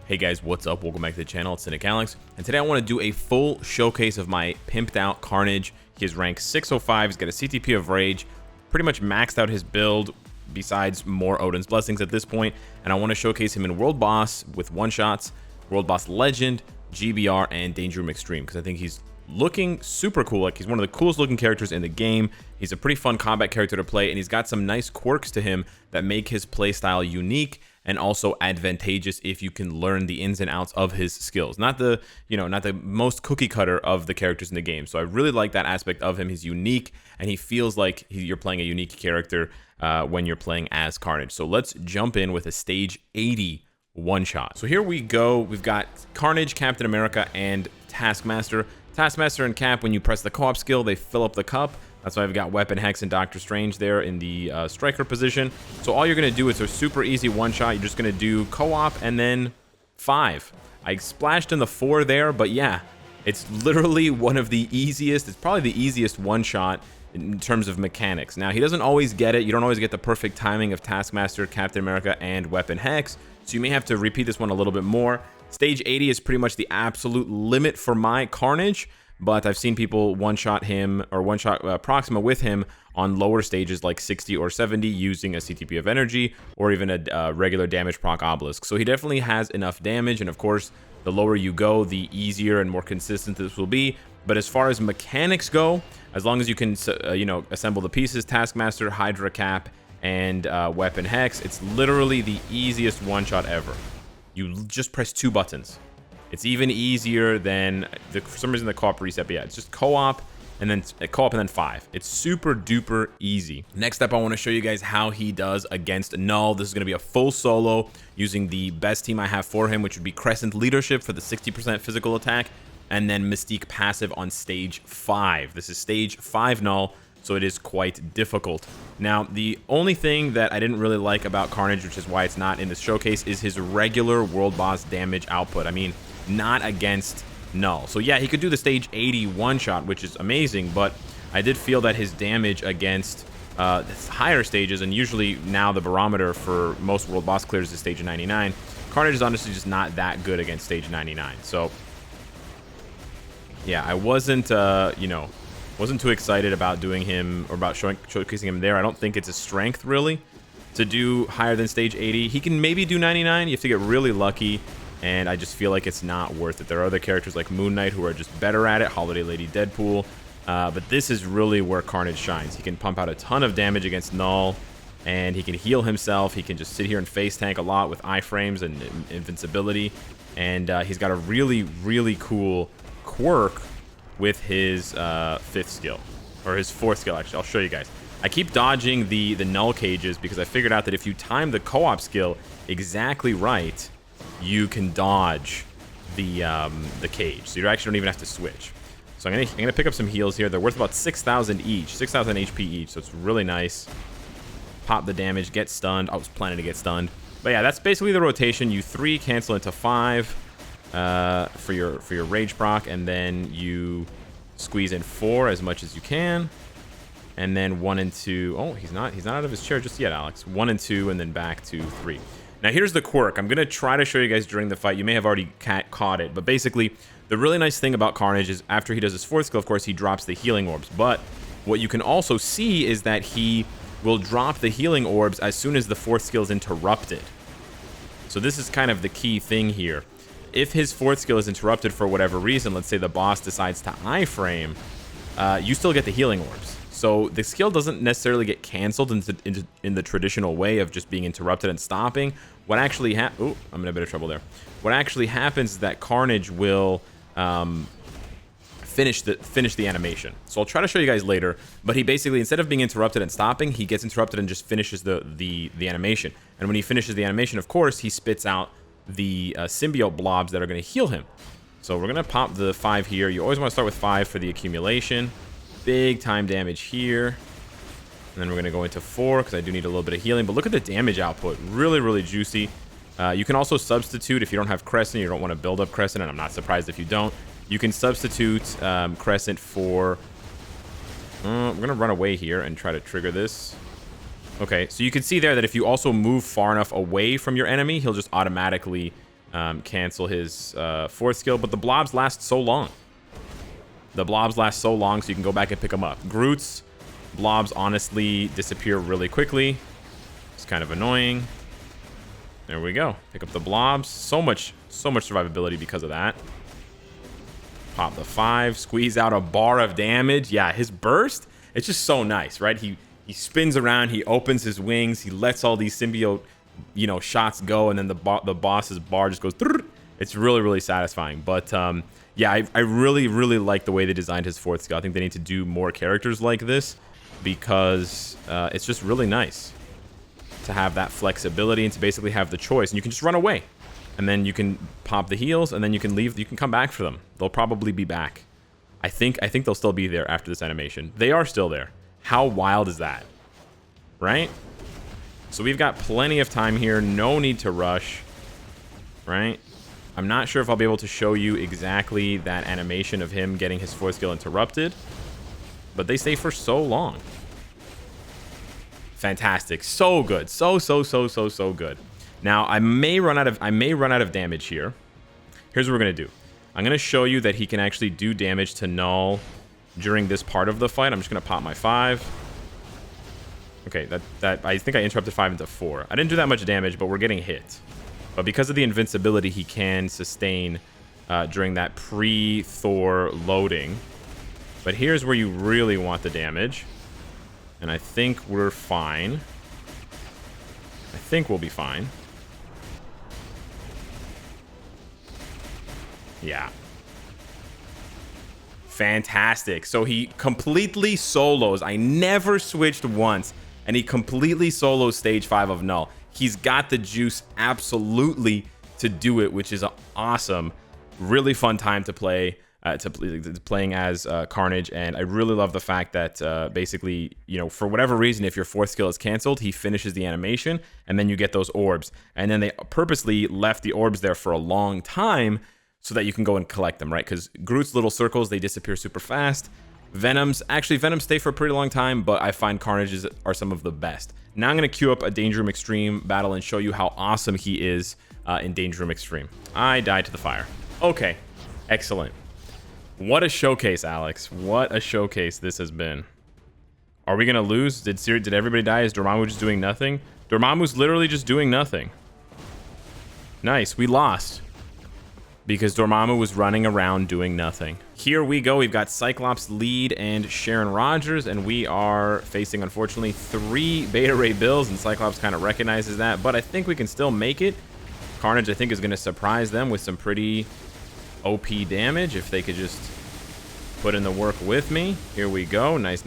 Hey guys, what's up? Welcome back to the channel. It's Cynicalex, and today I want to do a full showcase of my pimped out Carnage. He is rank 605, he's got a CTP of Rage, pretty much maxed out his build, besides more Odin's Blessings at this point, and I want to showcase him in World Boss with one-shots, World Boss Legend, GBR, and Danger Room Extreme, because I think he's looking super cool. Like, he's one of the coolest looking characters in the game. He's a pretty fun combat character to play, and he's got some nice quirks to him that make his playstyle unique and also advantageous if you can learn the ins and outs of his skills. Not the, not the most cookie cutter of the characters in the game. So I really like that aspect of him. He's unique, and he feels like you're playing a unique character when you're playing as Carnage. So let's jump in with a stage 80 one-shot. So here we go. We've got Carnage, Captain America, and Taskmaster. Taskmaster and Cap, when you press the co-op skill, they fill up the cup. That's why I've got Weapon Hex and Doctor Strange there in the striker position. So all you're going to do is a super easy one-shot. You're just going to do co-op and then 5. I splashed in the 4 there, but yeah, it's literally one of the easiest. It's probably the easiest one-shot in terms of mechanics. Now, he doesn't always get it. You don't always get the perfect timing of Taskmaster, Captain America, and Weapon Hex. So you may have to repeat this one a little bit more. Stage 80 is pretty much the absolute limit for my Carnage, but I've seen people one-shot him or one-shot Proxima with him on lower stages like 60 or 70 using a CTP of Energy or even a regular damage proc Obelisk. So he definitely has enough damage, and of course, the lower you go, the easier and more consistent this will be. But as far as mechanics go, as long as you can, assemble the pieces, Taskmaster, Hydra Cap, and Weapon Hex, it's literally the easiest one-shot ever. You just press 2 buttons. It's even easier than for some reason the co-op reset, but yeah, it's just co-op and then 5. It's super duper easy. Next up, I want to show you guys how he does against KNULL. This is going to be a full solo using the best team I have for him, which would be Crescent Leadership for the 60% physical attack, and then Mystique Passive on stage 5. This is stage 5 KNULL, so it is quite difficult. Now, the only thing that I didn't really like about Carnage, which is why it's not in this showcase, is his regular world boss damage output. I mean, not against KNULL. So yeah, he could do the stage 80 one-shot, which is amazing, but I did feel that his damage against higher stages, and usually now the barometer for most world boss clears is stage 99, Carnage is honestly just not that good against stage 99. So yeah, I wasn't wasn't too excited about doing him or about showcasing him there. I don't think it's a strength really to do higher than stage 80. He can maybe do 99. You have to get really lucky, and I just feel like it's not worth it. There are other characters like Moon Knight who are just better at it, Holiday Lady Deadpool, but this is really where Carnage shines. He can pump out a ton of damage against KNULL, and he can heal himself. He can just sit here and face tank a lot with iframes and invincibility, and he's got a really, really cool quirk with his 5th skill, or his 4th skill, actually. I'll show you guys. I keep dodging the KNULL cages because I figured out that if you time the co-op skill exactly right, you can dodge the cage. So you actually don't even have to switch. So I'm gonna pick up some heals here. They're worth about 6,000 each, 6,000 HP each, so it's really nice. Pop the damage, get stunned. I was planning to get stunned. But yeah, that's basically the rotation. You 3 cancel into 5 for your rage proc, and then you squeeze in 4 as much as you can, and then 1 and 2. Oh, he's not out of his chair just yet, Alex. 1 and 2, and then back to 3. Now here's the quirk. I'm gonna try to show you guys during the fight. You may have already caught it, but basically the really nice thing about Carnage is after he does his 4th skill, of course, he drops the healing orbs. But what you can also see is that he will drop the healing orbs as soon as the 4th skill is interrupted. So this is kind of the key thing here. If his 4th skill is interrupted for whatever reason, let's say the boss decides to iframe, you still get the healing orbs. So the skill doesn't necessarily get canceled in the traditional way of just being interrupted and stopping. What actually I'm in a bit of trouble there. What actually happens is that Carnage will finish the animation. So I'll try to show you guys later. But he basically, instead of being interrupted and stopping, he gets interrupted and just finishes the animation. And when he finishes the animation, of course, he spits out the symbiote blobs that are going to heal him. So we're going to pop the 5 here. You always want to start with 5 for the accumulation. Big time damage here. And then we're going to go into 4 because I do need a little bit of healing. But look at the damage output. Really, really juicy. You can also substitute if you don't have Crescent, you don't want to build up Crescent, and I'm not surprised if you don't. You can substitute Crescent for... I'm going to run away here and try to trigger this. Okay, so you can see there that if you also move far enough away from your enemy, he'll just automatically cancel his 4th skill, but the blobs last so long. The blobs last so long, so you can go back and pick them up. Groot's blobs honestly disappear really quickly. It's kind of annoying. There we go. Pick up the blobs. So much survivability because of that. Pop the 5. Squeeze out a bar of damage. Yeah, his burst, it's just so nice, right? He spins around. He opens his wings. He lets all these symbiote, you know, shots go, and then the boss's bar just goes. It's really, really satisfying. But yeah, I really, really like the way they designed his 4th skill. I think they need to do more characters like this because it's just really nice to have that flexibility and to basically have the choice. And you can just run away. And then you can pop the heals, and then you can leave. You can come back for them. They'll probably be back. I think they'll still be there after this animation. They are still there. How wild is that? Right? So we've got plenty of time here. No need to rush. Right? I'm not sure if I'll be able to show you exactly that animation of him getting his 4th skill interrupted. But they stay for so long. Fantastic. So good. So good. Now, I may run out of damage here. Here's what we're going to do. I'm going to show you that he can actually do damage to Knull during this part of the fight. I'm just going to pop my 5. Okay, that I think I interrupted 5 into 4. I didn't do that much damage, but we're getting hit. But because of the invincibility, he can sustain during that pre-Thor loading. But here's where you really want the damage. And I think we're fine. I think we'll be fine. Yeah. Fantastic. So he completely solos. I never switched once. And he completely solos stage 5 of Knull. He's got the juice absolutely to do it, which is awesome. Really fun time to play. Playing as Carnage, and I really love the fact that basically, you know, for whatever reason, if your 4th skill is canceled, he finishes the animation, and then you get those orbs. And then they purposely left the orbs there for a long time so that you can go and collect them, right? Because Groot's little circles, they disappear super fast. Venom's stay for a pretty long time, but I find Carnage's are some of the best. Now I'm going to queue up a Danger Room Extreme battle and show you how awesome he is in Danger Room Extreme. I died to the fire. Okay, excellent. What a showcase, Alex. What a showcase this has been. Are we going to lose? Did everybody die? Is Dormammu just doing nothing? Dormammu's literally just doing nothing. Nice. We lost. Because Dormammu was running around doing nothing. Here we go. We've got Cyclops lead and Sharon Rogers. And we are facing, unfortunately, 3 Beta Ray Bills. And Cyclops kind of recognizes that. But I think we can still make it. Carnage, I think, is going to surprise them with some pretty OP damage if they could just put in the work with me. Here we go. Nice.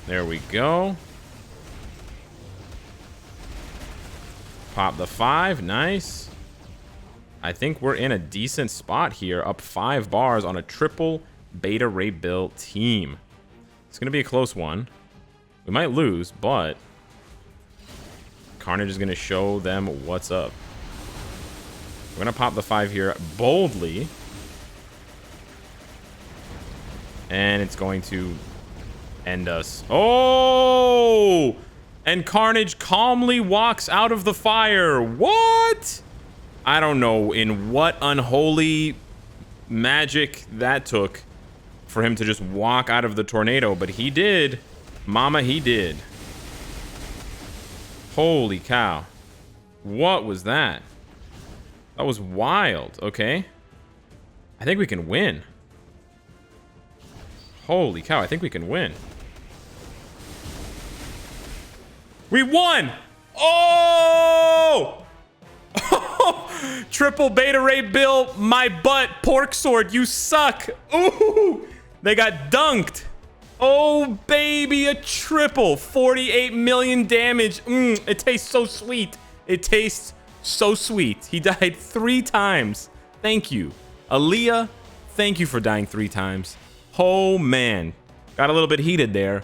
There we go. Pop the 5. Nice. I think we're in a decent spot here. Up 5 bars on a triple Beta Ray Bill team. It's going to be a close one. We might lose, but Carnage is going to show them what's up. We're going to pop the 5 here boldly. And it's going to end us. Oh! And Carnage calmly walks out of the fire. What? I don't know in what unholy magic that took for him to just walk out of the tornado, but he did. Mama, he did. Holy cow. What was that? That was wild. Okay. I think we can win. Holy cow, I think we can win. We won! Oh! Triple Beta Ray Bill, my butt, pork sword, you suck. Ooh! They got dunked. Oh, baby, a triple. 48 million damage. It tastes so sweet. It tastes so sweet. He died 3 times. Thank you. Aaliyah, thank you for dying 3 times. Oh, man. Got a little bit heated there.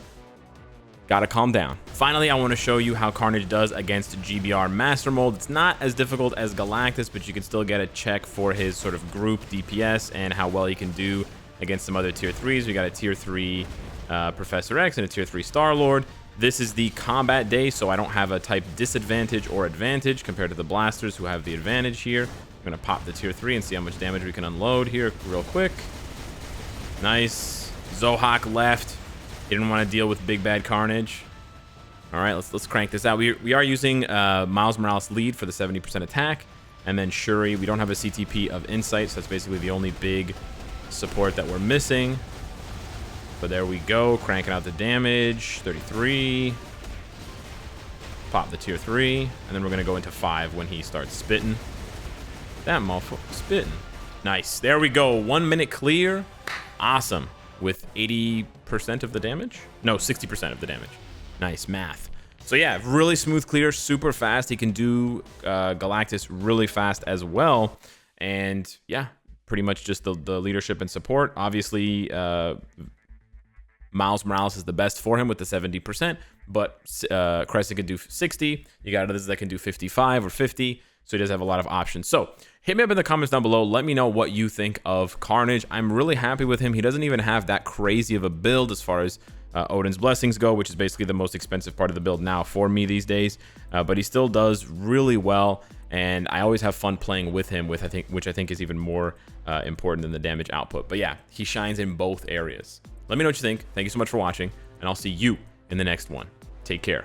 Gotta calm down. Finally, I want to show you how Carnage does against GBR Master Mold. It's not as difficult as Galactus, but you can still get a check for his sort of group DPS and how well he can do against some other tier 3s. We got a tier 3 Professor X and a tier 3 Star-Lord. This is the combat day, so I don't have a type disadvantage or advantage compared to the blasters who have the advantage here. I'm going to pop the tier 3 and see how much damage we can unload here real quick. Nice. Zohak left. He didn't want to deal with big bad Carnage. All right, let's crank this out. We are using Miles Morales lead for the 70% attack, and then Shuri. We don't have a CTP of Insight, so that's basically the only big support that we're missing. But there we go, cranking out the damage. 33. Pop the tier 3, and then we're gonna go into 5 when he starts spitting. That motherfucker spitting. Nice. There we go. 1 minute clear. Awesome. With 80% of the damage? No, 60% of the damage. Nice math. So yeah, really smooth clear, super fast. He can do Galactus really fast as well. And yeah, pretty much just the leadership and support. Obviously, Miles Morales is the best for him with the 70%, but Crescent can do 60. You got others that can do 55 or 50. So he does have a lot of options. So hit me up in the comments down below. Let me know what you think of Carnage. I'm really happy with him. He doesn't even have that crazy of a build as far as Odin's Blessings go, which is basically the most expensive part of the build now for me these days. But he still does really well, and I always have fun playing with him, which I think is even more important than the damage output. But yeah, he shines in both areas. Let me know what you think. Thank you so much for watching, and I'll see you in the next one. Take care.